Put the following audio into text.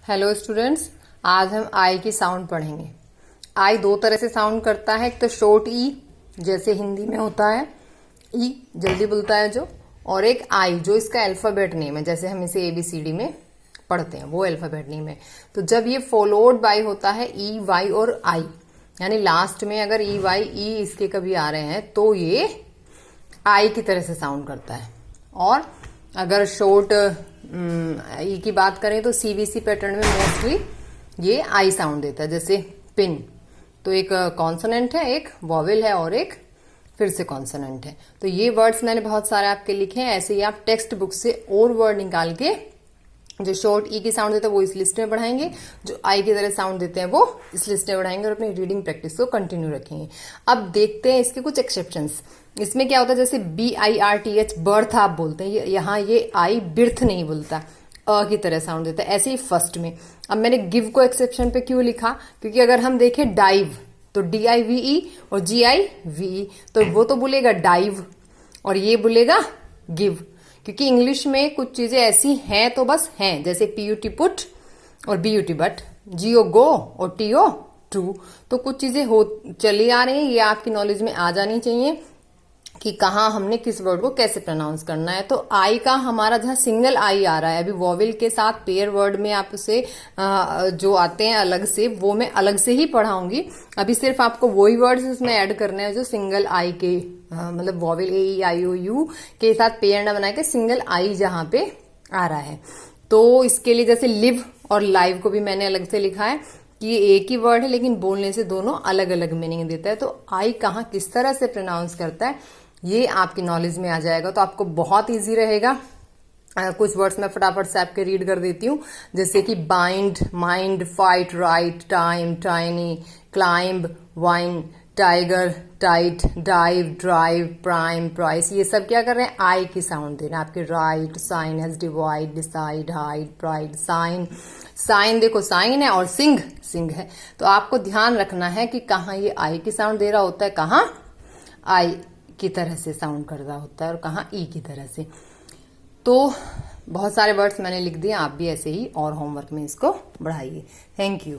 Hello students, आज हम आई की साउंड पढ़ेंगे। आई दो तरह से साउंड करता है। एक तो शॉर्ट ई जैसे हिंदी में होता है, ई जल्दी बोलता है जो, और एक आई जो इसका अल्फाबेट नेम है, जैसे हम इसे ABCD में पढ़ते हैं वो अल्फाबेट नेम है। तो जब ये फॉलोड बाय होता है ई वाई और आई, यानी लास्ट में अगर ई वाई ई इसके कभी आ रहे हैं तो ये आई की तरह से साउंड करता है। और अगर शॉर्ट ई की बात करें तो CBC पैटर्न में मोस्टली ये आई साउंड देता है, जैसे पिन। तो एक कॉन्सोनेंट है, एक वॉवेल है और एक फिर से कॉन्सोनेंट है। तो ये वर्ड्स मैंने बहुत सारे आपके लिखे हैं। ऐसे ही आप टेक्स्ट बुक से और वर्ड निकाल के जो शॉर्ट ई की साउंड देता है वो इस लिस्ट में बढ़ाएंगे, जो आई की तरह साउंड देते हैं वो इस लिस्ट में बढ़ाएंगे और अपनी रीडिंग प्रैक्टिस को कंटिन्यू रखेंगे। अब देखते हैं इसके कुछ एक्सेप्शंस। इसमें क्या होता है, जैसे BIRTH बर्थ आप बोलते हैं, यहाँ ये आई बिर्थ नहीं बोलता, अ की तरह साउंड देता है। ऐसे ही फर्स्ट में। अब मैंने गिव को एक्सेप्शन पे क्यों लिखा, क्योंकि अगर हम देखें डाइव तो DIVE और GIVE, तो वो तो बोलेगा डाइव और ये बोलेगा गिव, क्योंकि इंग्लिश में कुछ चीजें ऐसी हैं तो बस हैं, जैसे PUT पुट और BUT बट, GO गो और TO ट्रू। तो कुछ चीजें हो चली आ रही हैं, ये आपकी नॉलेज में आ जानी चाहिए कि कहाँ हमने किस वर्ड को कैसे प्रोनाउंस करना है। तो आई का हमारा जहाँ सिंगल आई आ रहा है, अभी वॉवेल के साथ पेयर वर्ड में आप उसे जो आते हैं अलग से, वो मैं अलग से ही पढ़ाऊंगी। अभी सिर्फ आपको वही वर्ड्स इसमें ऐड करने हैं जो सिंगल आई के मतलब वॉवेल AEIOU के साथ पेयर ना बना के सिंगल आई जहाँ पे आ रहा है। तो इसके लिए जैसे लिव और लाइव को भी मैंने अलग से लिखा है कि ये एक ही वर्ड है लेकिन बोलने से दोनों अलग अलग मीनिंग देता है। तो आई कहाँ किस तरह से प्रोनाउंस करता है ये आपकी नॉलेज में आ जाएगा, तो आपको बहुत इजी रहेगा। कुछ वर्ड्स मैं फटाफट से आपके रीड कर देती हूँ, जैसे कि bind, mind, fight, right, time, tiny, climb, wine, tiger, tight, dive, drive, prime, price. ये सब क्या कर रहे हैं, आई की साउंड दे रहे हैं आपके। Right, sign, has, divide, decide, hide, pride, sign. Sign देखो साइन है और सिंग सिंग है। तो आपको ध्यान रखना है कि कहाँ ये आई की साउंड दे रहा होता है, कहाँ आई की तरह से साउंड कर रहा होता है और कहाँ ई की तरह से। तो बहुत सारे वर्ड्स मैंने लिख दिए, आप भी ऐसे ही और होमवर्क में इसको बढ़ाइए। Thank you.